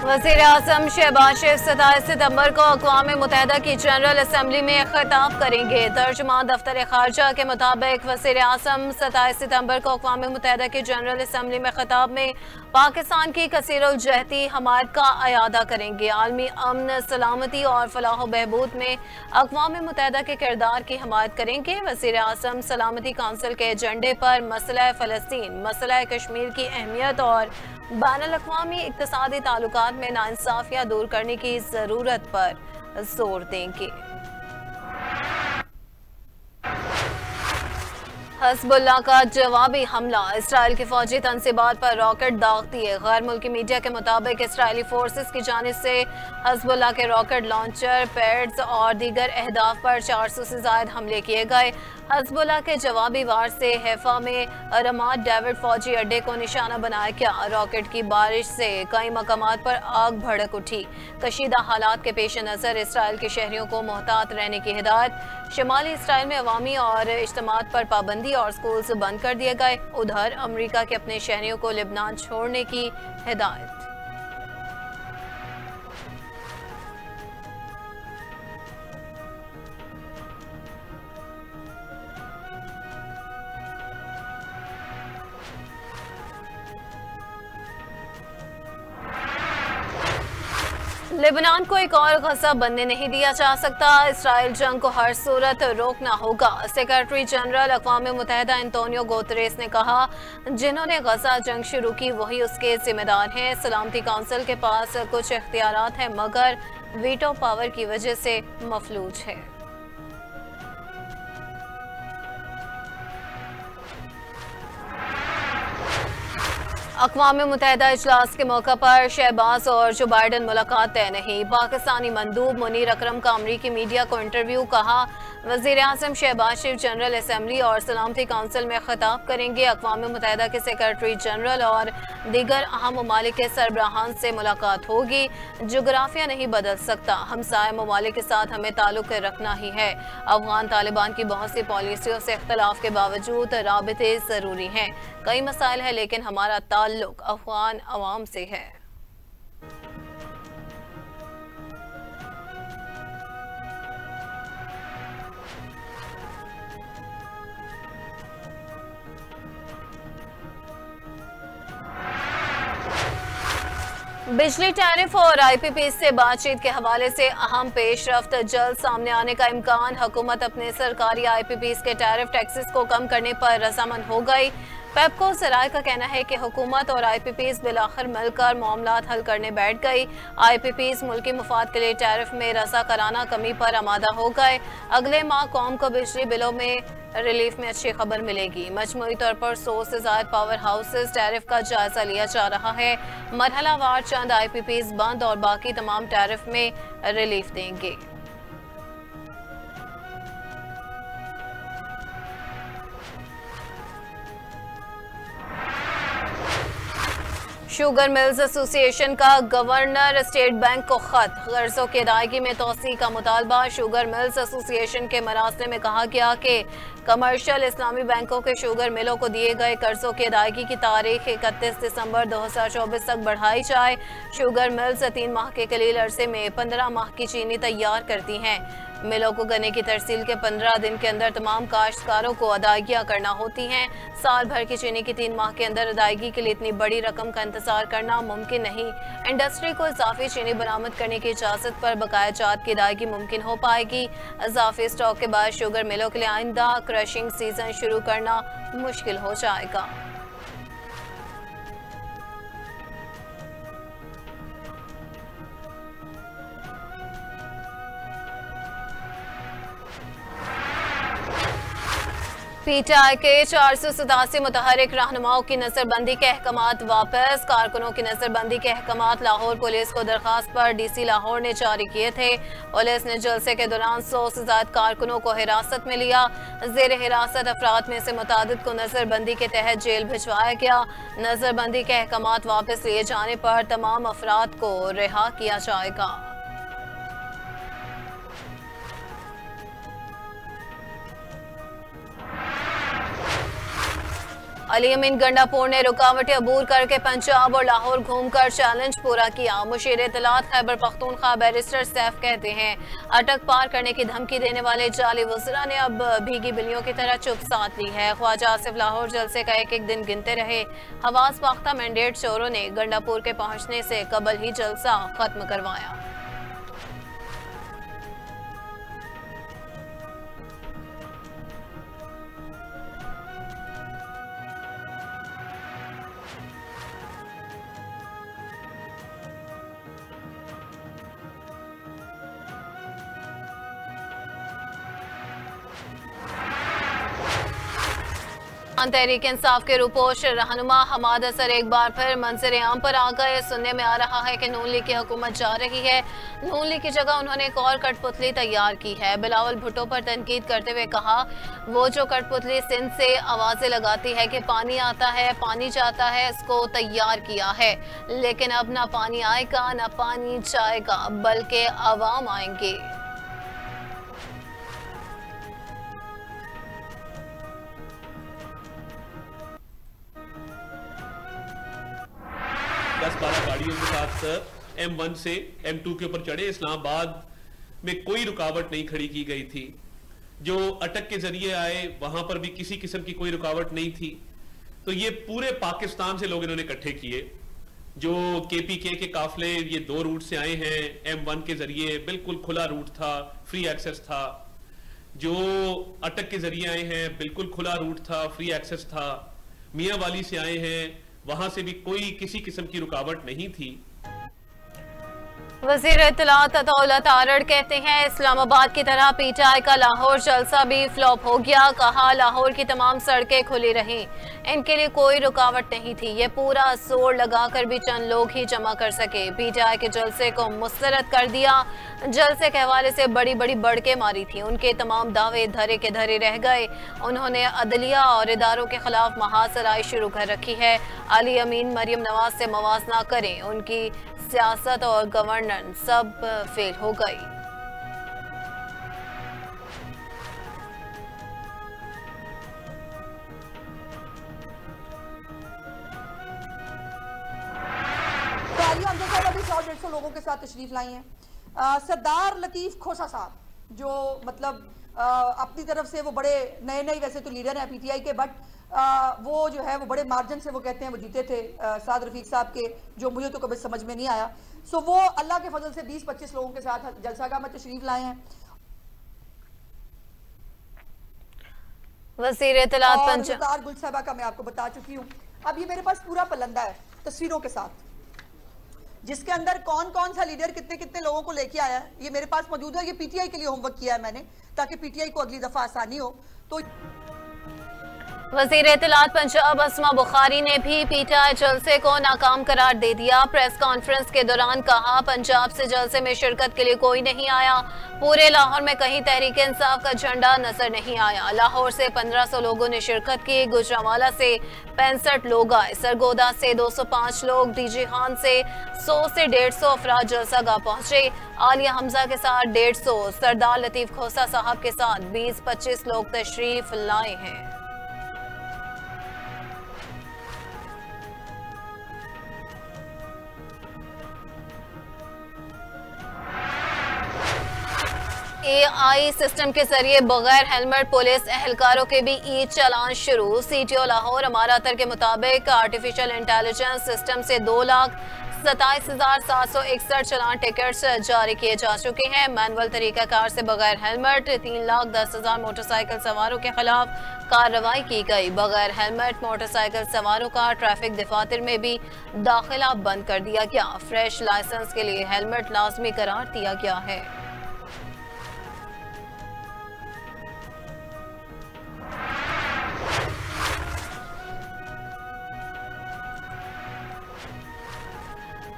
वज़ीर आज़म शहबाज शरीफ 27 सितंबर को अक़वाम मुत्तहिदा की जनरल असम्बली में खिताब करेंगे। तर्जुमान दफ्तर खारजा के मुताबिक वज़ीर आज़म 27 सितंबर को अक़वाम मुत्तहिदा की जनरल असम्बली में खिताब में पाकिस्तान की कसीरुल जहती हमायत का अयादा करेंगे। आलमी अमन, सलामती और फलाह बहबूद में अक़वाम मुत्तहिदा के किरदार की हमायत करेंगे। वज़ीर आज़म सलामती काउंसिल के एजेंडे पर मसला फ़लस्तीन, मसला कश्मीर की अहमियत और बैनुल-अक़वामी इक़्तिसादी ताल्लुकात में नाइंसाफ़ियाँ दूर करने की ज़रूरत पर जोर देंगे। हिज़्बुल्लाह का जवाबी हमला, इसराइल के फौजी तनसीबात पर रॉकेट दाग दिए। गैर मुल्की मीडिया के मुताबिक इसराइली फोर्सेस की जानिब से हिज़्बुल्लाह के रॉकेट लॉन्चर, पैड्स और दीगर अहदाफ पर 400 से ज़ायद हमले किए गए। हिज़्बुल्लाह के जवाबी वार से हैफा में रमात डेविड फौजी अड्डे को निशाना बनाया गया। रॉकेट की बारिश से कई मकामात पर आग भड़क उठी। कशीदा हालात के पेश नज़र इसराइल के शहरियों को मोहतात रहने की हिदायत। शुमाली इसराइल में अवामी और इज्तिमात पर पाबंदी और स्कूल्स बंद कर दिए गए। उधर अमरीका के अपने शहरियों को लेबनान छोड़ने की हिदायत। लेबनान को एक और गज़ा बनने नहीं दिया जा सकता। इसराइल जंग को हर सूरत रोकना होगा। सेक्रेटरी जनरल अक़वाम मुत्तहिदा एंटोनियो गुतेरेस ने कहा, जिन्होंने गज़ा जंग शुरू की वही उसके जिम्मेदार हैं। सलामती काउंसिल के पास कुछ इख्तियारात हैं मगर वीटो पावर की वजह से मफलूज है। अक़वाम मुत्तहिदा इजलास के मौका पर शहबाज और जो बाइडन मुलाकात तय नहीं। पाकिस्तानी मंदूब मुनीर अकरम का अमरीकी मीडिया को इंटरव्यू। कहा, वज़ीर आज़म शहबाज शरीफ जनरल असम्बली और सलामती काउंसिल में खिताब करेंगे। अक़वाम मुत्तहिदा के सेक्रेटरी जनरल और दीगर अहम ममालिक के सरबराहान से मुलाकात होगी। जोग्राफिया नहीं बदल सकता, हमसाया ममालिक के साथ हमें ताल्लुक़ रखना ही है। अफ़गान तालिबान की बहुत सी पॉलिसियों से इख्तलाफ के बावजूद राबिते ज़रूरी हैं। कई मसाइल है लेकिन हमारा ताल्लुक़ अफ़गान अवाम से है। बिजली टैरिफ और IPPs से बातचीत के हवाले से अहम पेशरफ्त जल्द सामने आने का इम्कान। हुकूमत अपने सरकारी IPPs के टैरिफ टैक्सेस को कम करने पर रजामंद हो गई। पेप्को सराय का कहना है कि हुकूमत और IPPs बिलाखिर मिलकर मामलात हल करने बैठ गई। IPPs मुल्की मुफाद के लिए टैरिफ में रजा कराना कमी पर आमादा हो गए। अगले माह कौम को बिजली बिलों में रिलीफ में अच्छी खबर मिलेगी। मजमूई तौर पर 100 से ज़ायद पावर हाउसेस टैरिफ का जायजा लिया जा रहा है। मरहलावार चंद IPPs बंद और बाकी तमाम टैरिफ में रिलीफ देंगे। शुगर मिल्स एसोसिएशन का गवर्नर स्टेट बैंक को खत। कर्जों की अदायगी में तोसी का मुतालबा। शुगर मिल्स एसोसिएशन के मरासले में कहा गया कि कमर्शियल इस्लामी बैंकों के शुगर मिलों को दिए गए कर्जों की अदायगी की तारीख 31 दिसंबर 2024 तक बढ़ाई जाए। शुगर मिल्स 3 माह के कलील अरसे में 15 माह की चीनी तैयार करती हैं। मिलों को गन्ने की तरसील के 15 दिन के अंदर तमाम काश्तकारों को अदायगियाँ करना होती हैं। साल भर की चीनी की 3 माह के अंदर अदायगी के लिए इतनी बड़ी रकम का इंतजार करना मुमकिन नहीं। इंडस्ट्री को इजाफी चीनी बरामद करने की इजाज़त पर बकाया जात की अदायगी मुमकिन हो पाएगी। इजाफी स्टॉक के बाद शुगर मिलों के लिए आइंदा क्रशिंग सीजन शुरू करना मुश्किल हो जाएगा। PTI के 487 मुतहरिक रहनुमाओं की नजरबंदी के अहकामात वापस। कारकुनों की नजरबंदी के अहकामात लाहौर पुलिस को दरखास्त पर DC लाहौर ने जारी किए थे। पुलिस ने जलसे के दौरान 100 से ज्यादा कारकुनों को हिरासत में लिया। जेर हिरासत अफराद में से मुतादिद को नजरबंदी के तहत जेल भिजवाया गया। नजरबंदी के अहकामात वापस लिए जाने पर तमाम अफराद को रिहा किया जाएगा। अली अमीन गंडापुर ने रुकावटें अबूर करके पंजाब और लाहौर घूमकर चैलेंज पूरा किया। मुशीर इत्तलात खैबर पख्तूनख्वा बैरिस्टर सैफ कहते हैं अटक पार करने की धमकी देने वाले जाली वज़रा ने अब भीगी बिल्लियों की तरह चुप साध ली है। ख्वाजा आसिफ लाहौर जलसे का एक एक दिन गिनते रहे। हवास पाख्ता मैंडेट चोरों ने गंडापुर के पहुंचने से कबल ही जलसा खत्म करवाया। तहरीक इंसाफ के रूपोश रहनुमा हमाद असर एक बार फिर मंजर आम पर आ गए। सुनने में आ रहा है कि नून लीग की हुकूमत जा रही है। नून लीग की जगह उन्होंने एक और कठपुतली तैयार की है। बिलावल भुट्टो पर तनकीद करते हुए कहा वो जो कठपुतली सिंध से आवाजें लगाती है कि पानी आता है पानी जाता है, इसको तैयार किया है, लेकिन अब ना पानी आएगा ना पानी जाएगा बल्कि आवाम आएंगे। गाड़ियों के साथ M1 से M2 के ऊपर चढ़े। इस्लामाबाद में कोई रुकावट नहीं खड़ी की गई थी। जो अटक के जरिए आए वहां पर भी किसी किस्म की कोई रुकावट नहीं थी। तो ये पूरे पाकिस्तान से लोग इन्होंने इकट्ठे किए। जो KPK के काफले ये 2 रूट से आए हैं। M1 के जरिए बिल्कुल खुला रूट था, फ्री एक्सेस था। जो अटक के जरिए आए हैं बिल्कुल खुला रूट था, फ्री एक्सेस था। मियां वाली से आए हैं, वहां से भी कोई किसी किस्म की रुकावट नहीं थी। वज़ीर इत्तलात अताउल्लाह तारड़ कहते हैं इस्लामाबाद की तरह PTI का लाहौर जलसा भी फ्लॉप हो गया। कहा लाहौर की तमाम सड़कें खुली रहीं, इनके लिए कोई रुकावट नहीं थी। ये पूरा जोर लगाकर भी चंद लोग ही जमा कर सके। PTI के जलसे को मुस्तरद कर दिया। जलसे के हवाले से बड़ी बड़ी बढ़के मारी थी। उनके तमाम दावे धरे के धरे रह गए। उन्होंने अदलिया और इदारों के खिलाफ महासराई शुरू कर रखी है। अली अमीन मरियम नवाज से मवाजना करें, उनकी सियासत और गवर्नेंस सब फेल हो गई। अभी 100-150 लोगों के साथ तशरीफ लाई हैं। सरदार लतीफ खोसा साहब, जो मतलब अपनी तरफ से वो बड़े नए वैसे तो लीडर हैं PTI के, बट वो जो है वो बड़े मार्जिन से वो कहते हैं वो जीते थे साद रफीक साहब के, जो मुझे तो कभी समझ में नहीं आया। सो वो अल्लाह के फजल से 20-25 लोगों के साथ जलसागाह में तशरीफ लाए हैं। वज़ीर इत्तलात पंजाब गुल साहबा का मैं आपको बता चुकी हूँ। अब ये मेरे पास पूरा पलंदा है तस्वीरों के साथ, जिसके अंदर कौन कौन सा लीडर कितने कितने लोगों को लेके आया है, ये मेरे पास मौजूद है। ये PTI के लिए होमवर्क किया है मैंने, ताकि PTI को अगली दफा आसानी हो। तो वज़ीर इत्तलात पंजाब अस्मा बुखारी ने भी PTI जलसे को नाकाम करार दे दिया। प्रेस कॉन्फ्रेंस के दौरान कहा पंजाब से जलसे में शिरकत के लिए कोई नहीं आया। पूरे लाहौर में कहीं तहरीक इंसाफ का झंडा नजर नहीं आया। लाहौर से 1500 लोगों ने शिरकत की। गुजरांवाला से 65 लोग आए। सरगोदा से 205 लोग, DG खान से 100 से 150 अफराद जलसागाह पहुंचे। आलिया हमजा के साथ 150, सरदार लतीफ खोसा साहब के साथ 20-25 लोग तशरीफ लाए हैं। AI सिस्टम के जरिए बगैर हेलमेट पुलिस एहलकारों के भी चालान शुरू। CTO लाहौर अमारा अतर के मुताबिक आर्टिफिशियल इंटेलिजेंस सिस्टम से 2,27,761 चालान टिकट्स जारी किए जा चुके हैं। मैनुअल तरीकाकार से बगैर हेलमेट 3,10,000 मोटरसाइकिल सवारों के खिलाफ कार्रवाई की गई। बगैर हेलमेट मोटरसाइकिल सवारों का ट्रैफिक दफातर में भी दाखिला बंद कर दिया गया। फ्रेश लाइसेंस के लिए हेलमेट लाजमी करार दिया गया है।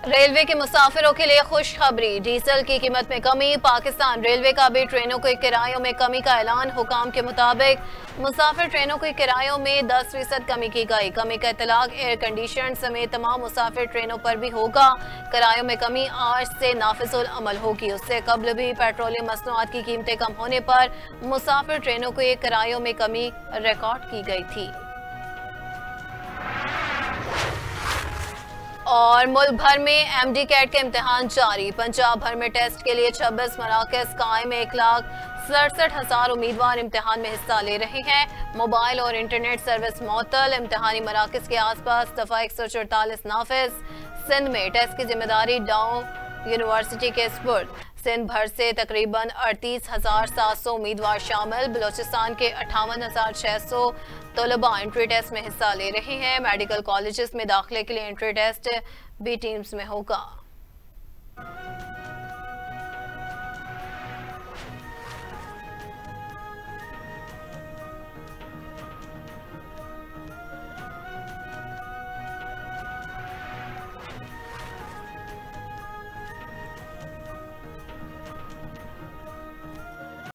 रेलवे के मुसाफिरों के लिए खुशखबरी, डीजल की कीमत में कमी। पाकिस्तान रेलवे का भी ट्रेनों के किरायों में कमी का ऐलान। हुकाम के मुताबिक मुसाफिर ट्रेनों के किरायों में 10% कमी की गई। कमी का इतलाक एयर कंडीशन समेत तमाम मुसाफिर ट्रेनों पर भी होगा। किरायों में कमी आज से नाफिजुल अमल होगी। उससे कबल भी पेट्रोलियम मसनूआत की कीमतें कम होने पर मुसाफिर ट्रेनों के किरायों में कमी रिकॉर्ड की गई थी। और मुल्क भर में MD कैट के इम्तिहान जारी। पंजाब भर में टेस्ट के लिए 26 मराकज़ कायम। 1,67,000 उम्मीदवार इम्तिहान में हिस्सा ले रहे हैं। मोबाइल और इंटरनेट सर्विस मअतल। इम्तिहानी मराकज़ के आसपास दफा 144 नाफिज। सिंध में टेस्ट की जिम्मेदारी डाउन यूनिवर्सिटी के स्पुर्द। सिंध भर से तकरीबन 38,700 उम्मीदवार शामिल। बलोचिस्तान के 58,600 तलबा एंट्री टेस्ट में हिस्सा ले रहे हैं। मेडिकल कॉलेजेस में दाखिले के लिए एंट्री टेस्ट B टीम्स में होगा।